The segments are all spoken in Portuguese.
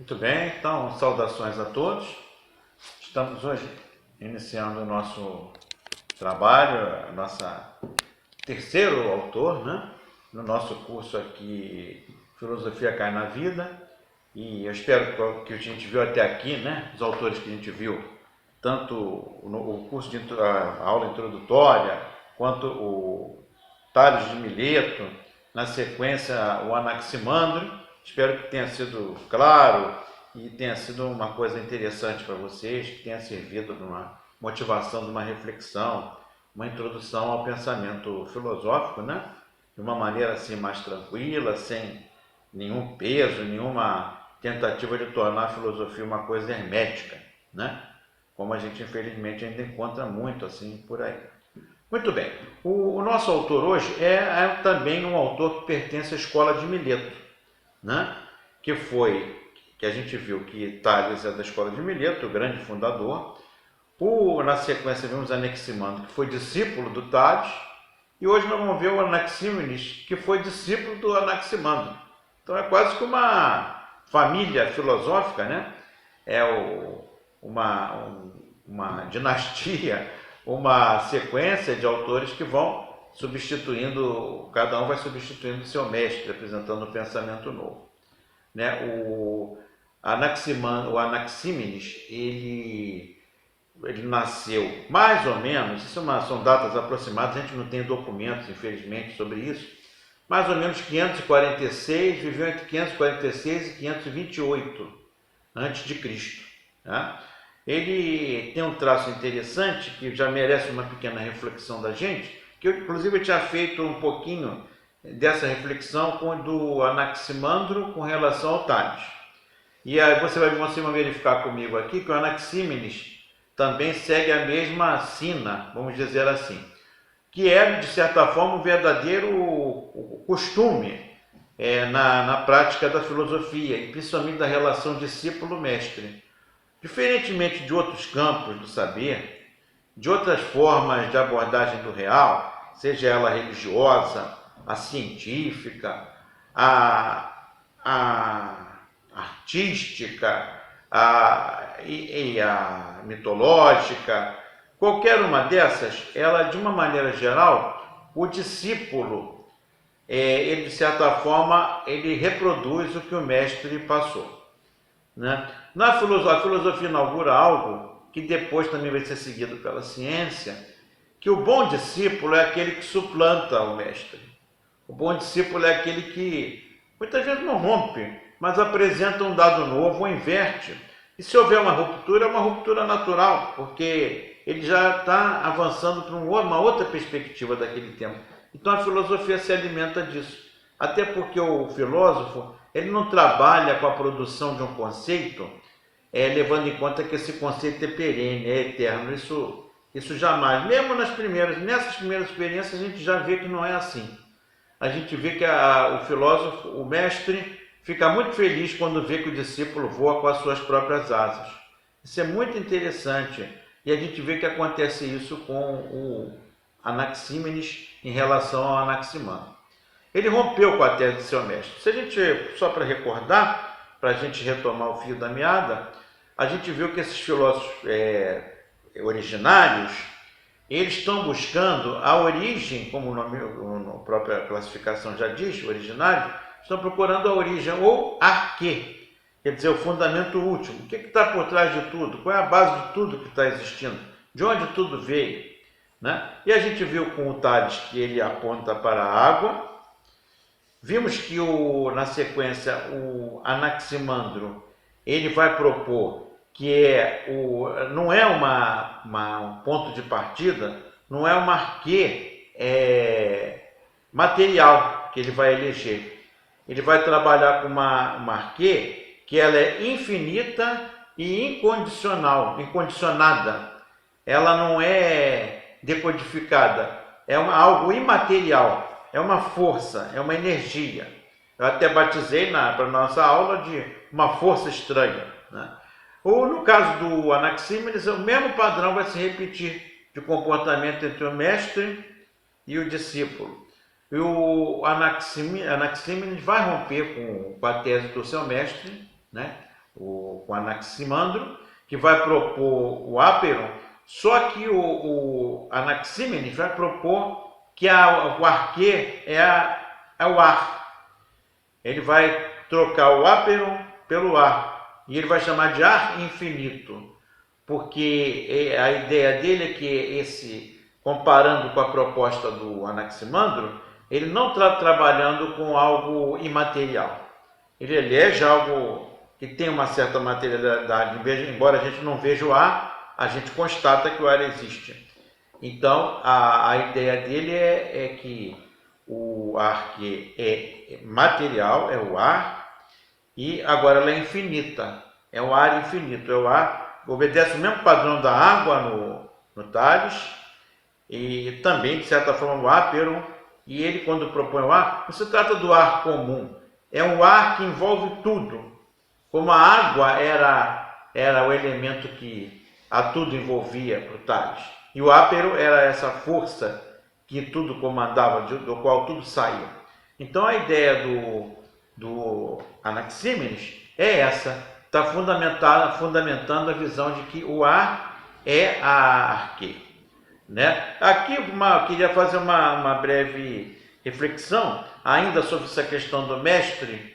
Muito bem, então, saudações a todos. Estamos hoje iniciando o nosso trabalho, nossa terceiro autor, né? No nosso curso aqui, Filosofia Cai na Vida. E eu espero que a gente viu até aqui, né? Os autores que a gente viu, tanto o curso a aula introdutória, quanto o Tales de Mileto, na sequência o Anaximandro. Espero que tenha sido claro e tenha sido uma coisa interessante para vocês, que tenha servido de uma motivação, de uma reflexão, uma introdução ao pensamento filosófico, né? De uma maneira assim mais tranquila, sem nenhum peso, nenhuma tentativa de tornar a filosofia uma coisa hermética, né? Como a gente infelizmente ainda encontra muito assim por aí. Muito bem, o nosso autor hoje é também um autor que pertence à escola de Mileto, né? Que a gente viu que Tales é da escola de Mileto, o grande fundador. Na sequência vimos Anaximandro, que foi discípulo do Tales, e hoje nós vamos ver o Anaxímenes, que foi discípulo do Anaximandro. Então é quase que uma família filosófica, né? É uma dinastia, uma sequência de autores que vão substituindo, cada um vai substituindo o seu mestre, apresentando um pensamento novo. Né? O Anaxímenes, ele nasceu mais ou menos, são datas aproximadas, a gente não tem documentos, infelizmente, sobre isso, mais ou menos 546, viveu entre 546 e 528 antes de Cristo. Tá? Ele tem um traço interessante que já merece uma pequena reflexão da gente, que eu inclusive tinha feito um pouquinho dessa reflexão do Anaximandro com relação ao Tales. E aí você vai verificar comigo aqui que o Anaxímenes também segue a mesma sina, vamos dizer assim, que é, de certa forma, um verdadeiro costume na prática da filosofia, e principalmente da relação discípulo-mestre. Diferentemente de outros campos do saber, de outras formas de abordagem do real, seja ela religiosa, a científica, a artística, e a mitológica, qualquer uma dessas, ela, de uma maneira geral, o discípulo, ele de certa forma, ele reproduz o que o mestre passou. Né? A filosofia inaugura algo que depois também vai ser seguido pela ciência, que o bom discípulo é aquele que suplanta o mestre. O bom discípulo é aquele que muitas vezes não rompe, mas apresenta um dado novo ou inverte. E se houver uma ruptura, é uma ruptura natural, porque ele já está avançando para uma outra perspectiva daquele tempo. Então a filosofia se alimenta disso. Até porque o filósofo, ele não trabalha com a produção de um conceito, levando em conta que esse conceito é perene, é eterno. Isso jamais. Mesmo nessas primeiras experiências, a gente já vê que não é assim. A gente vê que o filósofo, o mestre, fica muito feliz quando vê que o discípulo voa com as suas próprias asas. Isso é muito interessante. E a gente vê que acontece isso com o Anaxímenes em relação ao Anaximandro. Ele rompeu com a tese de seu mestre. Se a gente, só para recordar, para a gente retomar o fio da meada, a gente viu que esses filósofos originários, eles estão buscando a origem, como a própria classificação já diz, originário, estão procurando a origem, ou arquê, quer dizer, o fundamento último. O que está por trás de tudo? Qual é a base de tudo que está existindo? De onde tudo veio? Né? E a gente viu com o Tales que ele aponta para a água. Vimos que na sequência o Anaximandro ele vai propor que não é um ponto de partida, não é uma arquê material que ele vai eleger. Ele vai trabalhar com uma arquê que ela é infinita e incondicionada. Ela não é decodificada, é algo imaterial. É uma força, é uma energia. Eu até batizei para a nossa aula de uma força estranha. Né? Ou no caso do Anaxímenes, o mesmo padrão vai se repetir de comportamento entre o mestre e o discípulo. E o Anaxímenes vai romper com a tese do seu mestre, né? o Anaximandro, que vai propor o Áperon, só que o Anaxímenes vai propor que o arquê é o ar. Ele vai trocar o Áperon pelo ar, e ele vai chamar de ar infinito, porque a ideia dele é que comparando com a proposta do Anaximandro, ele não está trabalhando com algo imaterial. Ele elege algo que tem uma certa materialidade, embora a gente não veja o ar, a gente constata que o ar existe. Então, a ideia dele é que o ar que é material, é o ar, e agora ela é infinita, é o ar infinito, é o ar, obedece o mesmo padrão da água no Tales, e também, de certa forma, o Áperon, e ele, quando propõe o ar, não se trata do ar comum, é um ar que envolve tudo. Como a água era o elemento que a tudo envolvia para o Tales. E o Ápero era essa força que tudo comandava, do qual tudo saía. Então a ideia do Anaxímenes é essa, está fundamentando a visão de que o ar é a arquê. Né? Aqui queria fazer uma breve reflexão ainda sobre essa questão do mestre,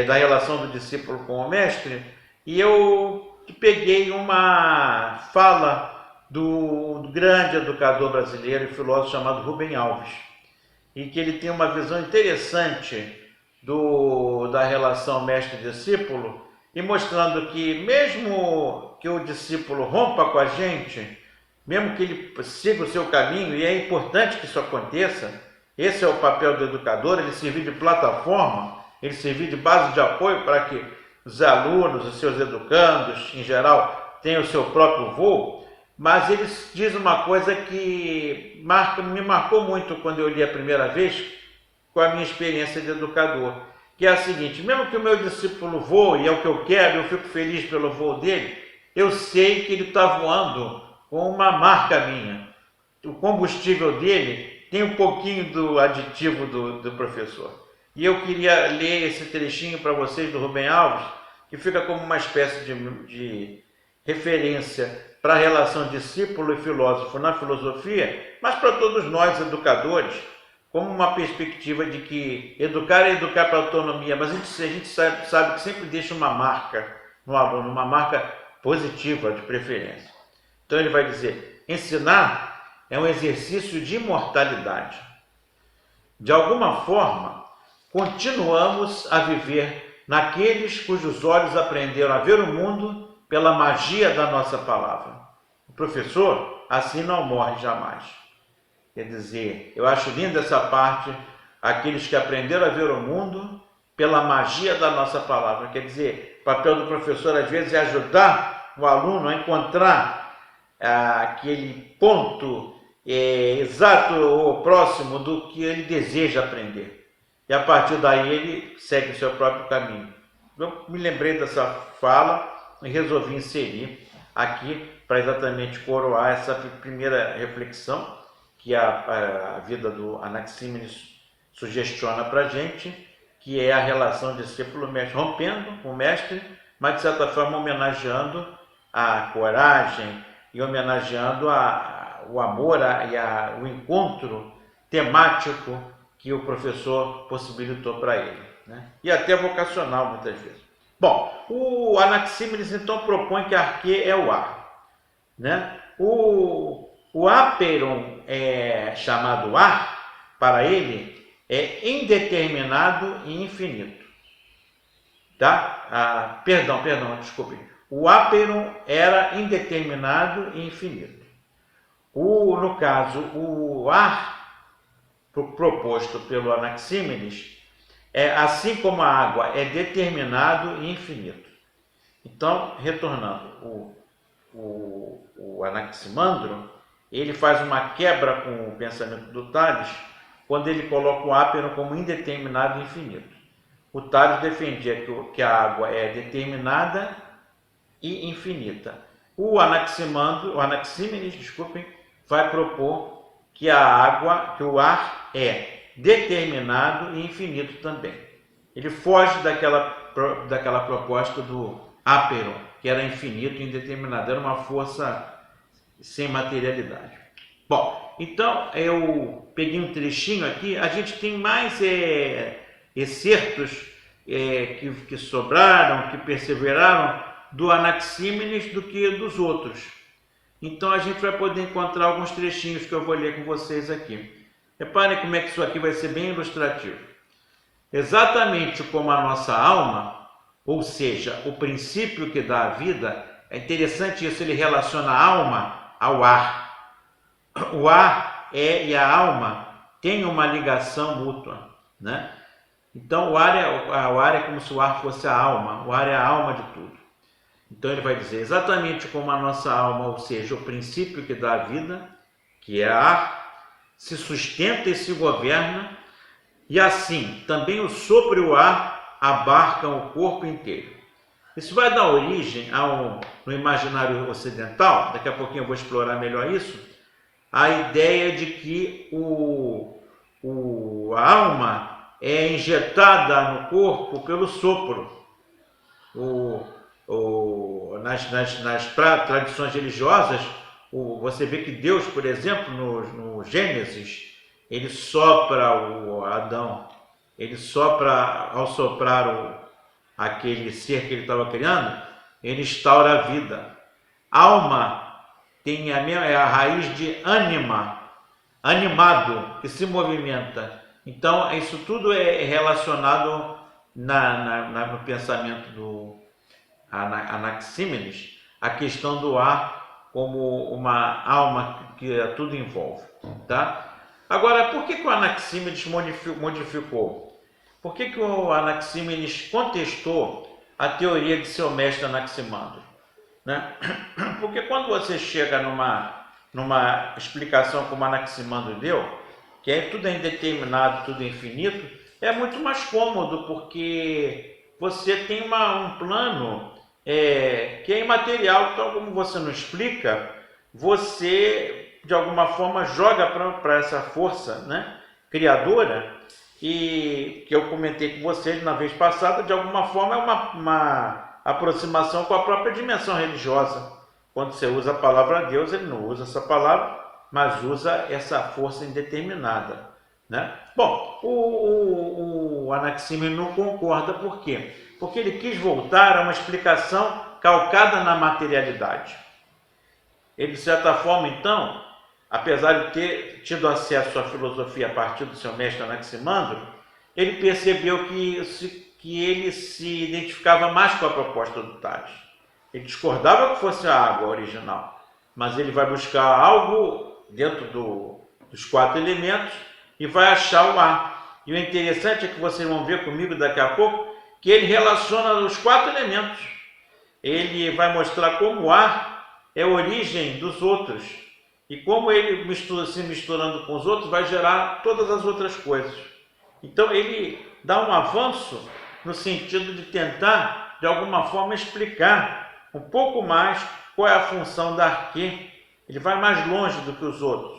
da relação do discípulo com o mestre, e eu peguei uma fala do grande educador brasileiro e filósofo chamado Rubem Alves, e que ele tem uma visão interessante da relação mestre-discípulo, e mostrando que mesmo que o discípulo rompa com a gente, mesmo que ele siga o seu caminho, e é importante que isso aconteça, esse é o papel do educador, ele servir de plataforma, ele servir de base de apoio para que os alunos, os seus educandos, em geral, tenham o seu próprio voo, mas ele diz uma coisa que me marcou muito quando eu li a primeira vez, com a minha experiência de educador, que é a seguinte: mesmo que o meu discípulo voe, e é o que eu quero, eu fico feliz pelo voo dele, eu sei que ele está voando com uma marca minha. O combustível dele tem um pouquinho do aditivo do professor. E eu queria ler esse trechinho para vocês do Rubem Alves, que fica como uma espécie de referência para a relação discípulo e filósofo na filosofia, mas para todos nós educadores, como uma perspectiva de que educar é educar para a autonomia, mas a gente sabe que sempre deixa uma marca no aluno, uma marca positiva de preferência. Então ele vai dizer: ensinar é um exercício de imortalidade. De alguma forma, continuamos a viver naqueles cujos olhos aprenderam a ver o mundo pela magia da nossa palavra. O professor assim não morre jamais. Quer dizer, eu acho linda essa parte, aqueles que aprenderam a ver o mundo pela magia da nossa palavra. Quer dizer, o papel do professor às vezes é ajudar o aluno a encontrar aquele ponto exato ou próximo do que ele deseja aprender. E a partir daí ele segue o seu próprio caminho. Eu me lembrei dessa fala e resolvi inserir aqui para exatamente coroar essa primeira reflexão que a vida do Anaxímenes sugestiona para a gente, que é a relação discípulo-mestre, rompendo com o mestre, mas de certa forma homenageando a coragem e homenageando o amor e o encontro temático que o professor possibilitou para ele, né? E até vocacional muitas vezes. Bom, o Anaxímenes então propõe que a arquê é o ar, né? O Áperon, chamado ar, para ele é indeterminado e infinito. Tá? Perdão, desculpe. O Áperon era indeterminado e infinito. No caso, o ar proposto pelo Anaxímenes, assim como a água, é determinado e infinito. Então, retornando, o Anaximandro, ele faz uma quebra com o pensamento do Tales, quando ele coloca o Áperon como indeterminado e infinito. O Tales defendia que a água é determinada e infinita. O Anaxímenes, vai propor que que o ar é determinado e infinito também. Ele foge daquela proposta do áperon, que era infinito, indeterminado, era uma força sem materialidade. Bom, então eu peguei um trechinho aqui, a gente tem mais excertos que sobraram, que perseveraram do Anaxímenes do que dos outros. Então a gente vai poder encontrar alguns trechinhos que eu vou ler com vocês aqui. Reparem como é que isso aqui vai ser bem ilustrativo. Exatamente como a nossa alma, ou seja, o princípio que dá a vida, é interessante isso, ele relaciona a alma ao ar. O ar e a alma têm uma ligação mútua, né? Então o ar é como se o ar fosse a alma, o ar é a alma de tudo. Então ele vai dizer, exatamente como a nossa alma, ou seja, o princípio que dá a vida, que é ar, se sustenta e se governa, e assim também o sopro e o ar abarcam o corpo inteiro. Isso vai dar origem no imaginário ocidental, daqui a pouquinho eu vou explorar melhor isso, a ideia de que a alma é injetada no corpo pelo sopro. Nas tradições religiosas, você vê que Deus, por exemplo, no Gênesis, ele sopra o Adão, ele sopra, ao soprar aquele ser que ele estava criando, ele instaura a vida. Alma tem a raiz de ânima, animado, que se movimenta. Então, isso tudo é relacionado no pensamento do Anaxímenes, a questão do ar como uma alma que tudo envolve. Tá? Agora, por que o Anaxímenes modificou? Por que o Anaxímenes contestou a teoria de seu mestre Anaximandro? Né? Porque quando você chega numa explicação como Anaximandro deu, que tudo é indeterminado, tudo é infinito, é muito mais cômodo, porque você tem um plano que é imaterial. Então, como você não explica, você, de alguma forma, joga para essa força, né, criadora, e que eu comentei com vocês na vez passada, de alguma forma é uma aproximação com a própria dimensão religiosa. Quando você usa a palavra Deus, ele não usa essa palavra, mas usa essa força indeterminada, né? Bom, o Anaxímenes não concorda, por quê? Porque ele quis voltar a uma explicação calcada na materialidade. Ele, de certa forma, então, apesar de ter tido acesso à filosofia a partir do seu mestre Anaximandro, ele percebeu que ele se identificava mais com a proposta do Tales. Ele discordava que fosse a água original, mas ele vai buscar algo dentro dos 4 elementos e vai achar o ar. E o interessante é que vocês vão ver comigo daqui a pouco que ele relaciona os 4 elementos. Ele vai mostrar como o ar é a origem dos outros e como ele se misturando com os outros vai gerar todas as outras coisas. Então ele dá um avanço no sentido de tentar, de alguma forma, explicar um pouco mais qual é a função da arquê. Ele vai mais longe do que os outros.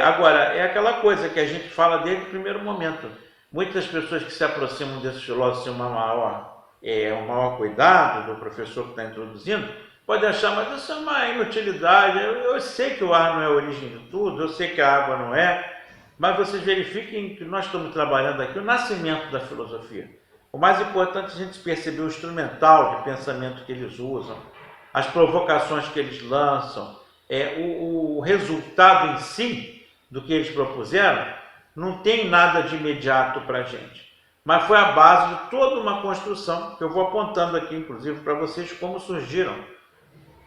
Agora, é aquela coisa que a gente fala desde o primeiro momento. Muitas pessoas que se aproximam desses filósofos sem um maior cuidado do professor que está introduzindo, pode achar, mas isso é uma inutilidade. Eu sei que o ar não é a origem de tudo, eu sei que a água não é, mas vocês verifiquem que nós estamos trabalhando aqui o nascimento da filosofia. O mais importante é a gente perceber o instrumental de pensamento que eles usam, as provocações que eles lançam, o resultado em si do que eles propuseram não tem nada de imediato para a gente. Mas foi a base de toda uma construção, que eu vou apontando aqui, inclusive, para vocês como surgiram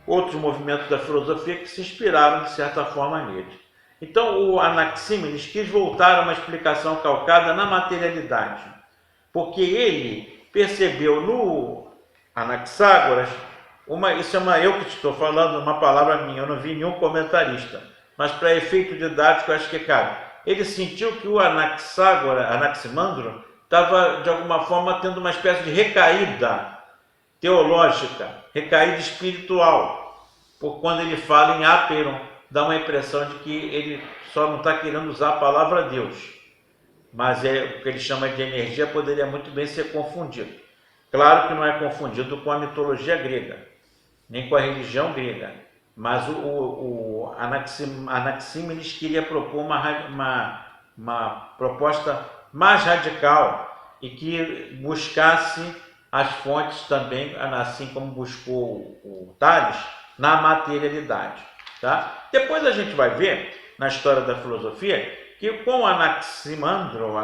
outros movimentos da filosofia que se inspiraram, de certa forma, nele. Então, o Anaxímenes quis voltar a uma explicação calcada na materialidade, porque ele percebeu no Anaxágoras, isso é eu que estou falando, uma palavra minha, eu não vi nenhum comentarista, mas para efeito didático, acho que cabe. Ele sentiu que o Anaximandro estava, de alguma forma, tendo uma espécie de recaída teológica, recaída espiritual, por quando ele fala em áperon, dá uma impressão de que ele só não está querendo usar a palavra Deus, mas o que ele chama de energia poderia muito bem ser confundido. Claro que não é confundido com a mitologia grega, nem com a religião grega, mas o Anaxímenes queria propor uma proposta mais radical e que buscasse as fontes também, assim como buscou o Tales, na materialidade. Tá? Depois a gente vai ver, na história da filosofia, que com Anaximandro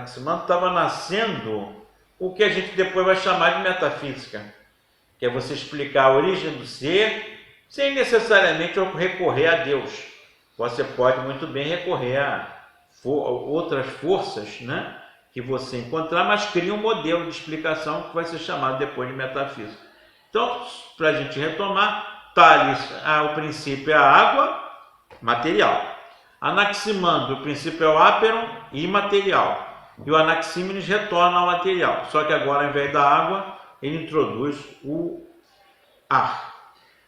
estava nascendo o que a gente depois vai chamar de metafísica, que é você explicar a origem do ser sem necessariamente recorrer a Deus. Você pode muito bem recorrer a outras forças, né, que você encontrar, mas cria um modelo de explicação que vai ser chamado depois de metafísica. Então, para a gente retomar, Tales, o princípio é a água, material. Anaximandro, o princípio é o áperon, imaterial. E o Anaxímenes retorna ao material, só que agora, ao invés da água, ele introduz o ar.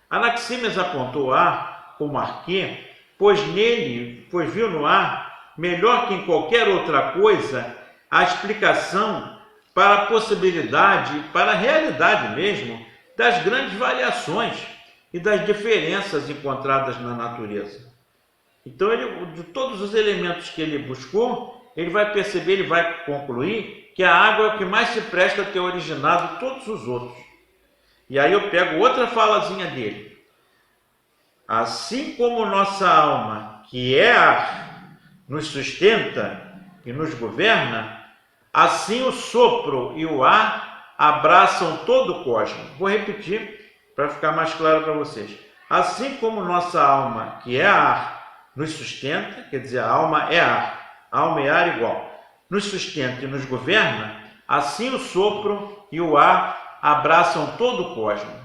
Anaxímenes apontou o ar como arquê, pois viu no ar, melhor que em qualquer outra coisa, a explicação para a possibilidade, para a realidade mesmo, das grandes variações e das diferenças encontradas na natureza. Então, de todos os elementos que ele buscou, ele vai perceber, ele vai concluir que a água é o que mais se presta a ter originado todos os outros. E aí eu pego outra falazinha dele. Assim como nossa alma, que é ar, nos sustenta e nos governa, assim o sopro e o ar abraçam todo o cosmos. Vou repetir para ficar mais claro para vocês. Assim como nossa alma, que é ar, nos sustenta, quer dizer, a alma é ar, alma e ar igual, nos sustenta e nos governa, assim o sopro e o ar abraçam todo o cosmos.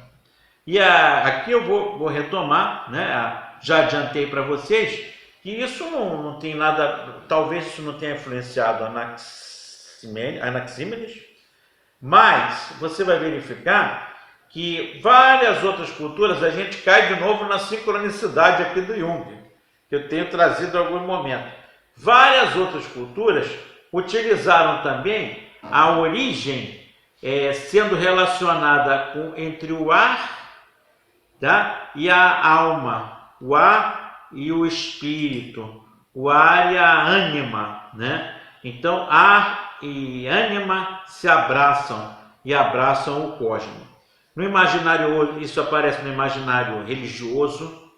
E aqui eu vou retomar, né? Já adiantei para vocês que isso não tem nada, talvez isso não tenha influenciado Anaxímenes, mas você vai verificar que várias outras culturas a gente cai de novo na sincronicidade aqui do Jung, que eu tenho trazido em algum momento. Várias outras culturas utilizaram também a origem sendo relacionada entre o ar, tá, e a alma, o ar e o espírito, o ar e a ânima, né? Então, ar e ânima se abraçam e abraçam o cosmos. No imaginário, isso aparece no imaginário religioso,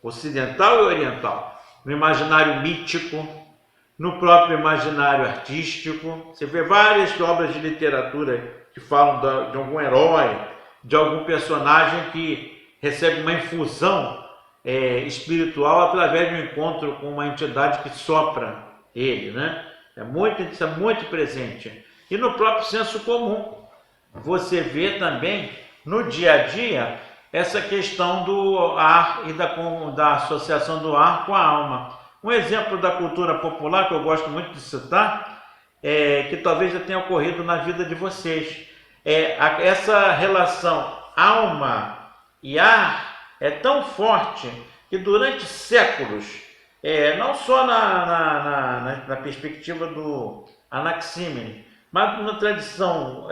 ocidental e oriental, no imaginário mítico, no próprio imaginário artístico. Você vê várias obras de literatura que falam de algum herói, de algum personagem que recebe uma infusão espiritual através de um encontro com uma entidade que sopra ele, né? Isso é muito presente. E no próprio senso comum, você vê também no dia a dia essa questão do ar e da associação do ar com a alma. Um exemplo da cultura popular que eu gosto muito de citar, que talvez já tenha ocorrido na vida de vocês, essa relação alma e ar é tão forte que durante séculos, não só na perspectiva do Anaxímenes, mas na tradição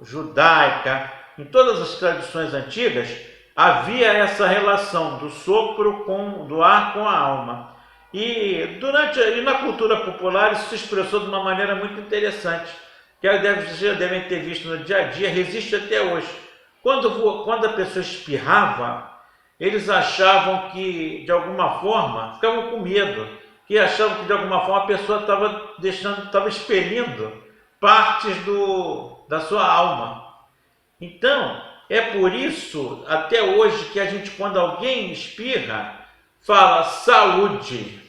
judaica, em todas as tradições antigas, havia essa relação do sopro do ar com a alma. E na cultura popular isso se expressou de uma maneira muito interessante, que vocês já devem ter visto no dia a dia, resiste até hoje. Quando a pessoa espirrava, eles achavam que, de alguma forma, ficavam com medo, que achavam que, de alguma forma, a pessoa estava expelindo partes da sua alma. Então, é por isso, até hoje, que a gente, quando alguém espirra, fala saúde,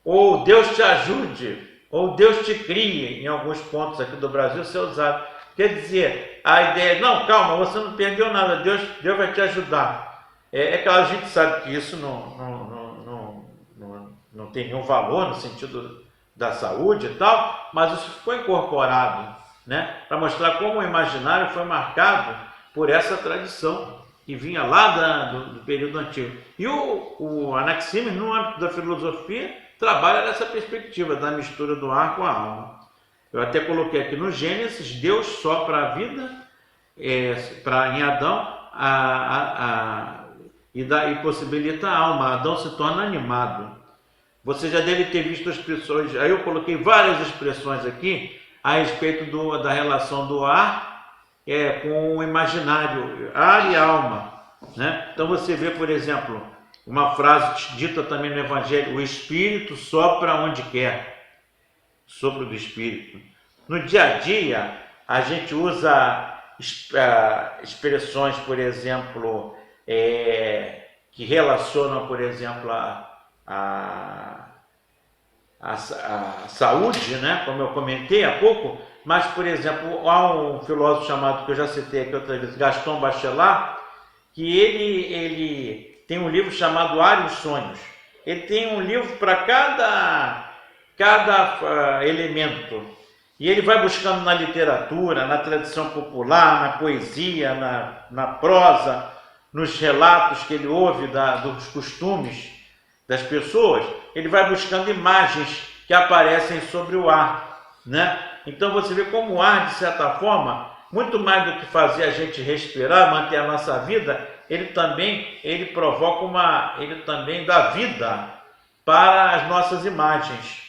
ou Deus te ajude, ou Deus te crie, em alguns pontos aqui do Brasil, isso é usado. Quer dizer, a ideia é, não, calma, você não perdeu nada, Deus vai te ajudar. Claro, a gente sabe que isso não tem nenhum valor no sentido da saúde e tal, mas isso ficou incorporado, né, para mostrar como o imaginário foi marcado por essa tradição que vinha lá do período antigo. E o Anaxímenes, no âmbito da filosofia, trabalha nessa perspectiva da mistura do ar com a alma. Eu até coloquei aqui no Gênesis, Deus sopra a vida em Adão e possibilita a alma. Adão se torna animado. Você já deve ter visto as expressões, aí eu coloquei várias expressões aqui a respeito da relação do ar com o imaginário, ar e alma, né? Então você vê, por exemplo, uma frase dita também no Evangelho: o Espírito sopra onde quer, sopro do Espírito. No dia a dia, a gente usa expressões, por exemplo, que relacionam, por exemplo, a saúde, né? Como eu comentei há pouco, mas, por exemplo, há um filósofo chamado, que eu já citei aqui outra vez, Gaston Bachelard, que ele tem um livro chamado Ar e os Sonhos. Ele tem um livro para cada elemento, e ele vai buscando na literatura, na tradição popular, na poesia, na prosa, nos relatos que ele ouve dos costumes das pessoas, ele vai buscando imagens que aparecem sobre o ar, né? Então você vê como o ar, de certa forma, muito mais do que fazer a gente respirar, manter a nossa vida, ele também dá vida para as nossas imagens.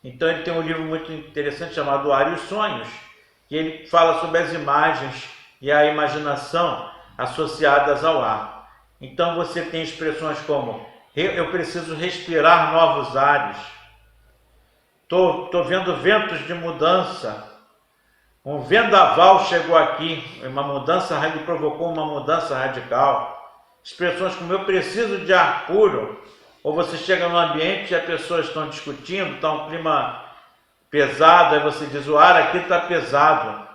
Então ele tem um livro muito interessante chamado Ar e os Sonhos, que ele fala sobre as imagens e a imaginação associadas ao ar. Então você tem expressões como: eu preciso respirar novos ares, estou vendo ventos de mudança, um vendaval chegou aqui, ele provocou uma mudança radical. Expressões como: eu preciso de ar puro. Ou você chega num ambiente e as pessoas estão discutindo, está um clima pesado, aí você diz: o ar aqui está pesado.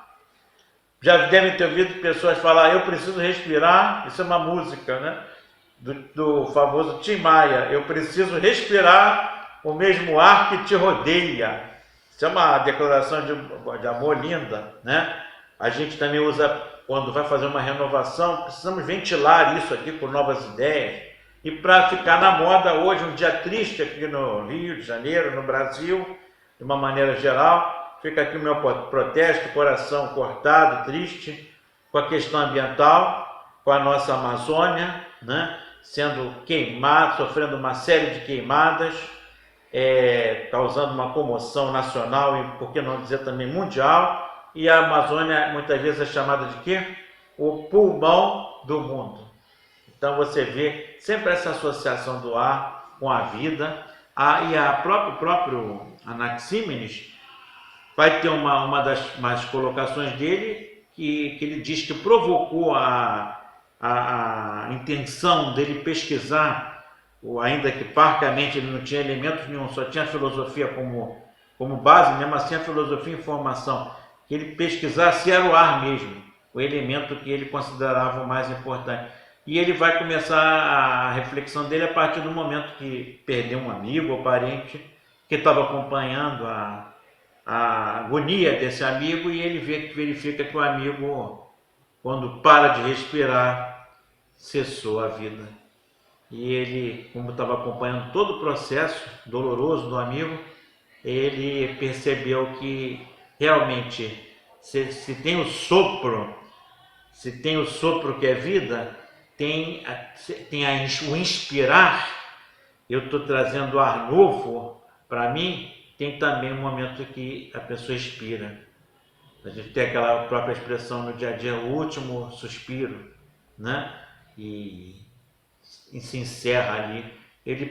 Já devem ter ouvido pessoas falar: eu preciso respirar. Isso é uma música, né? Do famoso Tim Maia: eu preciso respirar o mesmo ar que te rodeia. Isso é uma declaração de amor linda, né? A gente também usa, quando vai fazer uma renovação, precisamos ventilar isso aqui com novas ideias. E para ficar na moda hoje, um dia triste aqui no Rio de Janeiro, no Brasil, de uma maneira geral, fica aqui o meu protesto, coração cortado, triste, com a questão ambiental, com a nossa Amazônia, né? Sendo queimado, sofrendo uma série de queimadas, causando uma comoção nacional e, por que não dizer, também mundial. E a Amazônia muitas vezes é chamada de quê? O pulmão do mundo. Então você vê sempre essa associação do ar com a vida. E o próprio Anaxímenes vai ter uma das mais colocações dele, que ele diz que provocou a intenção dele pesquisar, ainda que parcamente ele não tinha elementos nenhum, só tinha a filosofia como base, mesmo assim a filosofia em formação, que ele pesquisasse se era o ar mesmo, o elemento que ele considerava o mais importante. E ele vai começar a reflexão dele a partir do momento que perdeu um amigo ou parente que estava acompanhando a agonia desse amigo, e ele verifica que o amigo, quando para de respirar, cessou a vida. E ele, como estava acompanhando todo o processo doloroso do amigo, ele percebeu que realmente se tem o sopro que é vida, tem o inspirar. Eu estou trazendo ar novo para mim. Tem também um momento que a pessoa expira. A gente tem aquela própria expressão no dia a dia: o último suspiro, né? E se encerra ali.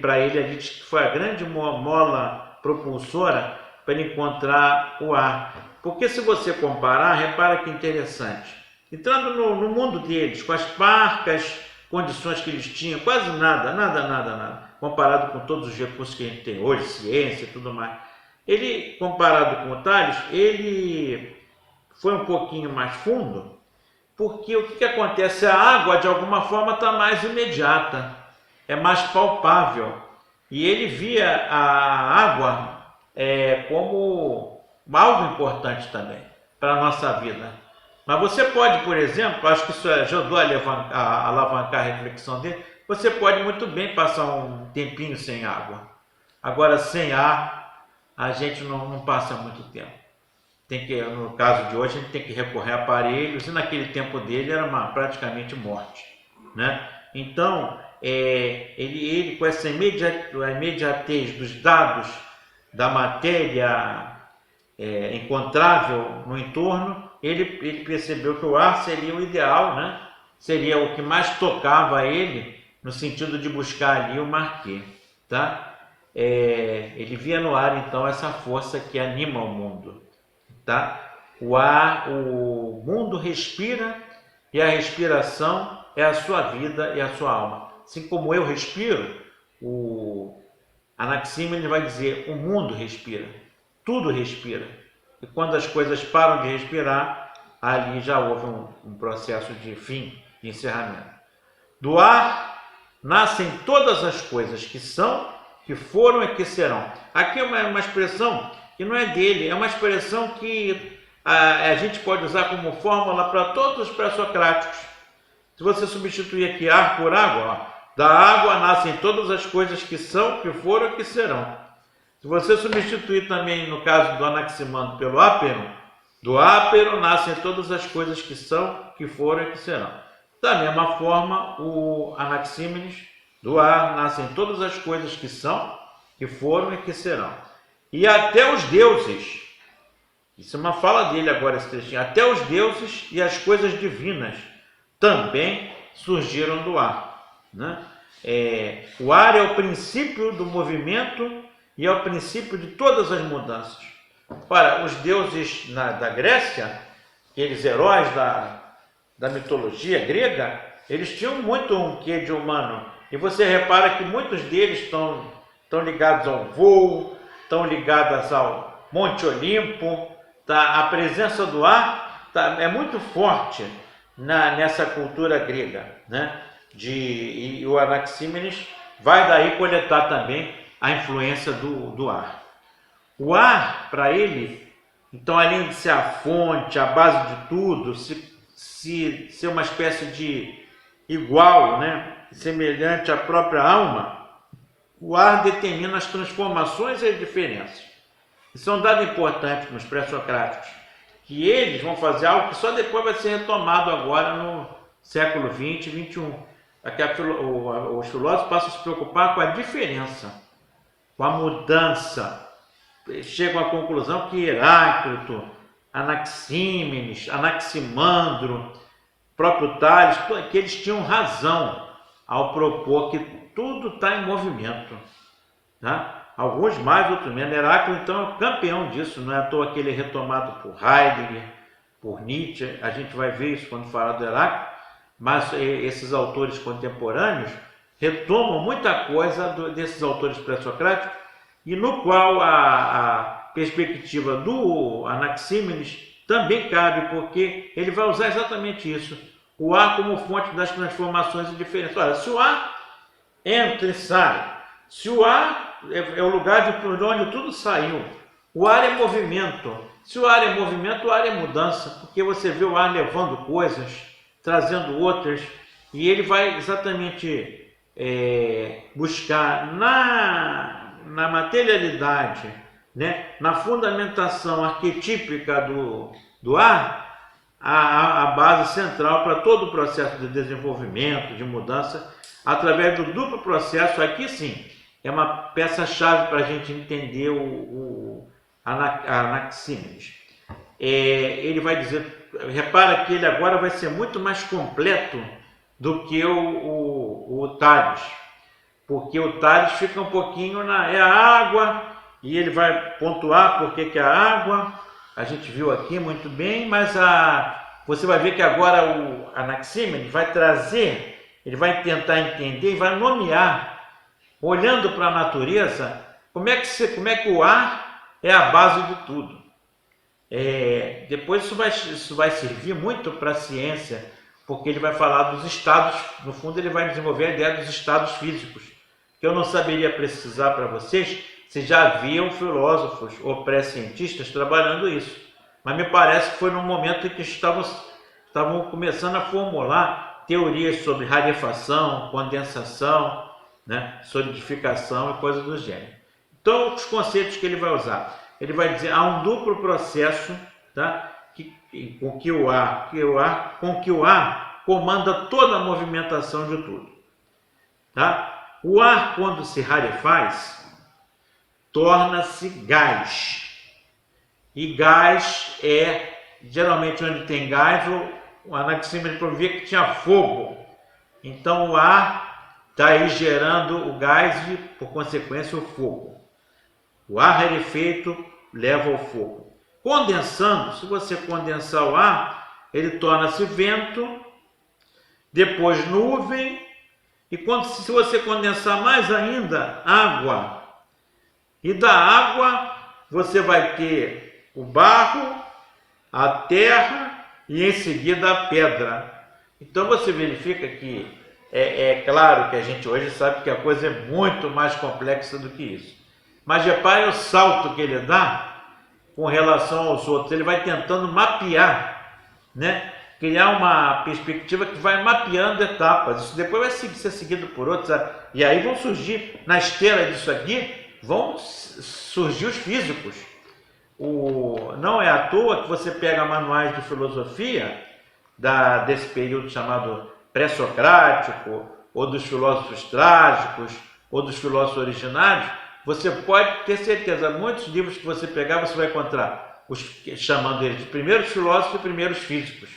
Para ele, a gente foi a grande mola propulsora para ele encontrar o ar. Porque se você comparar, repara que interessante. Entrando no mundo deles, com as parcas condições que eles tinham, quase nada, comparado com todos os recursos que a gente tem hoje, ciência e tudo mais. Ele, comparado com o Tales, ele foi um pouquinho mais fundo, porque o que acontece? A água, de alguma forma, está mais imediata, é mais palpável. E ele via a água como algo importante também para a nossa vida. Mas você pode, por exemplo, acho que isso ajudou a alavancar a reflexão dele, você pode muito bem passar um tempinho sem água. Agora, sem ar, a gente não passa muito tempo. no caso de hoje, a gente tem que recorrer a aparelhos, e naquele tempo dele era praticamente morte, né? Então, ele com essa imediatez dos dados da matéria encontrável no entorno, ele percebeu que o ar seria o ideal, né? Seria o que mais tocava a ele, no sentido de buscar ali o marquê, tá? Ele via no ar, então, essa força que anima o mundo, tá? O mundo respira, e a respiração é a sua vida e a sua alma. Assim como eu respiro, o Anaxímenes vai dizer: o mundo respira, tudo respira. E quando as coisas param de respirar, ali já houve um processo de fim, de encerramento. Do ar nascem todas as coisas que são, que foram e que serão. Aqui é uma expressão que não é dele, é uma expressão que a gente pode usar como fórmula para todos os pré-socráticos. Se você substituir aqui ar por água, da água nascem todas as coisas que são, que foram e que serão. Se você substituir também, no caso do Anaximandro, pelo ápero, do ápero nascem todas as coisas que são, que foram e que serão. Da mesma forma, o Anaxímenes, do ar nascem todas as coisas que são, que foram e que serão. E até os deuses, isso é uma fala dele agora, esse trechinho, até os deuses e as coisas divinas também surgiram do ar, né? O ar é o princípio do movimento e é o princípio de todas as mudanças. Ora, os deuses da Grécia, aqueles heróis da mitologia grega, eles tinham muito um quê de humano. E você repara que muitos deles estão ligados ao voo, estão ligados ao Monte Olimpo. Tá? A presença do ar é muito forte nessa cultura grega, né? E o Anaxímenes vai daí coletar também a influência do ar. O ar, para ele, então, além de ser a fonte, a base de tudo, se ser uma espécie de igual, né? Semelhante à própria alma, o ar determina as transformações e as diferenças. Isso é um dado importante nos pré-socráticos, que eles vão fazer algo que só depois vai ser retomado agora no século XX e XXI. Aqui os filósofos passam a se preocupar com a diferença, com a mudança. Chegam à conclusão que Heráclito, Anaxímenes, Anaximandro, próprio Tales, que eles tinham razão ao propor que tudo está em movimento, tá? Alguns mais, outros menos. Heráclito, então, é o campeão disso. Não é à toa que ele é retomado por Heidegger, por Nietzsche. A gente vai ver isso quando falar do Heráclito. Mas esses autores contemporâneos retomam muita coisa desses autores pré-socráticos, e no qual a perspectiva do Anaxímenes também cabe, porque ele vai usar exatamente isso. O ar como fonte das transformações e diferenças. Olha, se o ar entra e sai, se o ar é o lugar de onde tudo saiu, o ar é movimento. Se o ar é movimento, o ar é mudança, porque você vê o ar levando coisas, trazendo outras, e ele vai exatamente buscar na materialidade, né, na fundamentação arquetípica do ar, a base central para todo o processo de desenvolvimento, de mudança, através do duplo processo. Aqui sim, é uma peça-chave para a gente entender o Anaxímenes. Ele vai dizer, repara que ele agora vai ser muito mais completo do que o Tales, porque o Tales fica um pouquinho é a água, e ele vai pontuar por que é a água, a gente viu aqui muito bem, mas você vai ver que agora o Anaxímenes vai trazer, ele vai tentar entender e vai nomear, olhando para a natureza, como é que o ar é a base de tudo. Depois isso vai servir muito para a ciência, porque ele vai falar dos estados, no fundo ele vai desenvolver a ideia dos estados físicos, que eu não saberia precisar para vocês, se já haviam filósofos ou pré-cientistas trabalhando isso. Mas me parece que foi num momento em que estavam começando a formular teorias sobre rarefação, condensação, né, solidificação e coisas do gênero. Então, os conceitos que ele vai usar, ele vai dizer, há um duplo processo tá? Com que o ar comanda toda a movimentação de tudo, tá? O ar, quando se rarefaz, torna-se gás. E gás é, geralmente onde tem gás, o Anaxímenes provia que tinha fogo. Então o ar está aí gerando o gás e, por consequência, o fogo. O ar rarefeito leva ao fogo. Condensando, se você condensar o ar, ele torna-se vento, depois nuvem, e se você condensar mais ainda, água. E da água você vai ter o barro, a terra e em seguida a pedra. Então você verifica que é claro que a gente hoje sabe que a coisa é muito mais complexa do que isso. Mas repare o salto que ele dá com relação aos outros. Ele vai tentando mapear, né? Criar uma perspectiva que vai mapeando etapas. Isso depois vai ser seguido por outros. E aí vão surgir, na esteira disso aqui, vão surgir os físicos. Não é à toa que você pega manuais de filosofia desse período chamado pré-socrático, ou dos filósofos trágicos, ou dos filósofos originários. Você pode ter certeza, muitos livros que você pegar, você vai encontrar chamando eles de primeiros filósofos e primeiros físicos.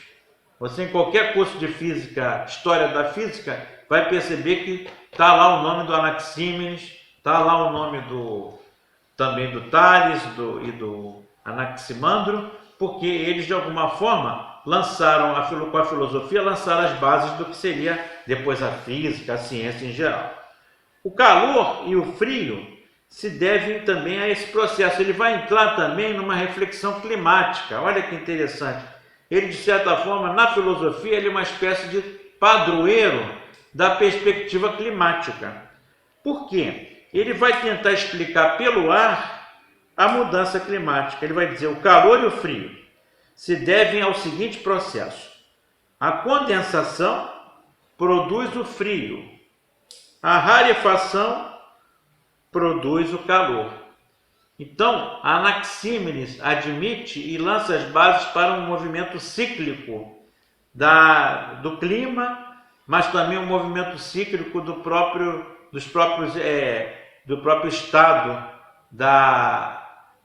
Você, em qualquer curso de física, história da física, vai perceber que está lá o nome do Anaxímenes, está lá o nome também do Tales e do Anaximandro, porque eles, de alguma forma, lançaram, com a filosofia, lançaram as bases do que seria depois a física, a ciência em geral. O calor e o frio se devem também a esse processo. Ele vai entrar também numa reflexão climática. Olha que interessante. Ele, de certa forma, na filosofia, ele é uma espécie de padroeiro da perspectiva climática. Por quê? Ele vai tentar explicar pelo ar a mudança climática. Ele vai dizer: o calor e o frio se devem ao seguinte processo. A condensação produz o frio. A rarefação produz o calor. Então, Anaxímenes admite e lança as bases para um movimento cíclico do clima, mas também um movimento cíclico do próprio estado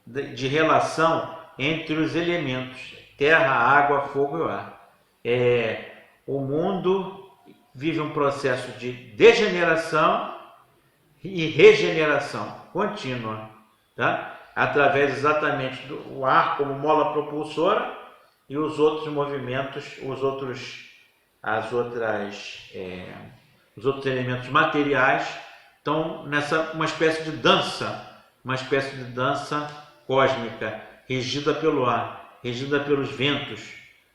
de relação entre os elementos, terra, água, fogo e o ar. O mundo vive um processo de degeneração e regeneração contínua, tá? Através exatamente do ar como mola propulsora e os outros movimentos, os outros elementos materiais estão uma espécie de dança cósmica, regida pelo ar, regida pelos ventos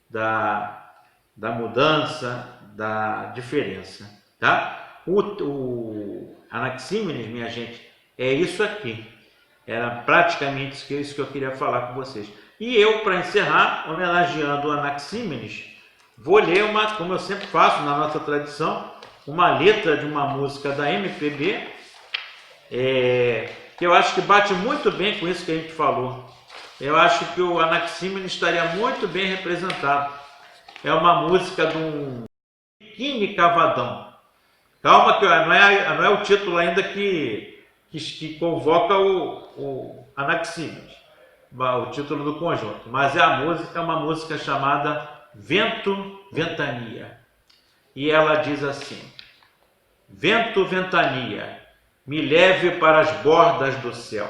da mudança, da diferença, tá? O Anaxímenes, minha gente, é isso aqui. Era praticamente isso que eu queria falar com vocês. E eu, para encerrar, homenageando o Anaxímenes, vou ler como eu sempre faço na nossa tradição, uma letra de uma música da MPB, que eu acho que bate muito bem com isso que a gente falou. Eu acho que o Anaxímenes estaria muito bem representado. É uma música de um Biquíni Cavadão. Calma que não é o título ainda que convoca o Anaxímenes, o título do conjunto, mas é uma música chamada Vento, Ventania. E ela diz assim: vento, ventania, me leve para as bordas do céu,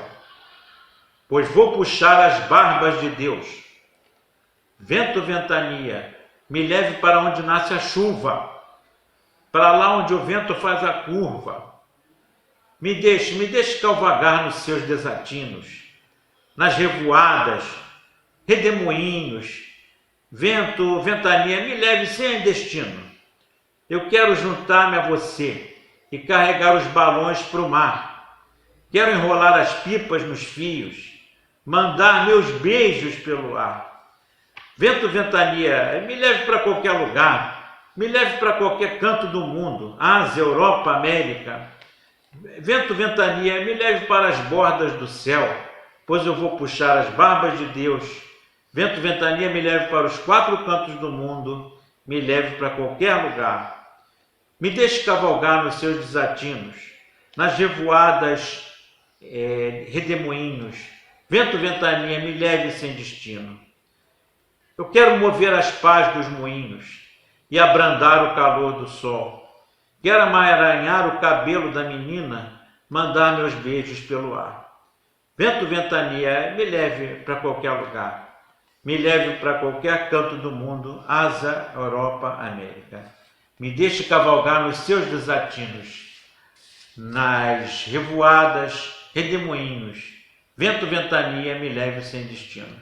pois vou puxar as barbas de Deus. Vento, ventania, me leve para onde nasce a chuva, para lá onde o vento faz a curva. Me deixe calvagar nos seus desatinos, nas revoadas, redemoinhos. Vento, ventania, me leve sem destino. Eu quero juntar-me a você e carregar os balões para o mar. Quero enrolar as pipas nos fios, mandar meus beijos pelo ar. Vento, ventania, me leve para qualquer lugar, me leve para qualquer canto do mundo, Ásia, Europa, América. Vento, ventania, me leve para as bordas do céu, pois eu vou puxar as barbas de Deus Vento, ventania, me leve para os quatro cantos do mundo, me leve para qualquer lugar. Me deixe cavalgar nos seus desatinos, nas revoadas redemoinhos. Vento, ventania, me leve sem destino. Eu quero mover as pás dos moinhos e abrandar o calor do sol. Quero amaranhar o cabelo da menina, mandar meus beijos pelo ar. Vento, ventania, me leve para qualquer lugar. Me leve para qualquer canto do mundo, Ásia, Europa, América. Me deixe cavalgar nos seus desatinos, nas revoadas, redemoinhos. Vento, ventania, me leve sem destino.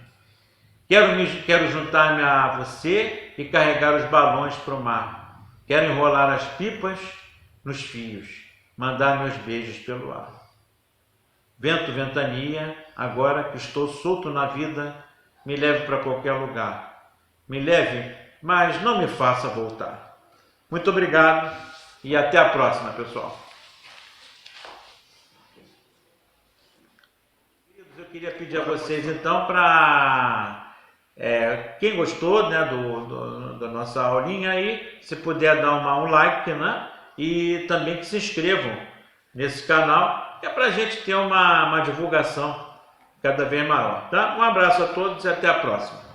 Quero juntar-me a você e carregar os balões para o mar. Quero enrolar as pipas nos fios, mandar meus beijos pelo ar. Vento, ventania, agora que estou solto na vida, me leve para qualquer lugar. Me leve, mas não me faça voltar. Muito obrigado e até a próxima, pessoal. Eu queria pedir a vocês, então, para quem gostou, né, da nossa aulinha aí, se puder dar um like, né, e também que se inscrevam nesse canal, que é para a gente ter uma divulgação cada vez maior. Tá? Um abraço a todos e até a próxima.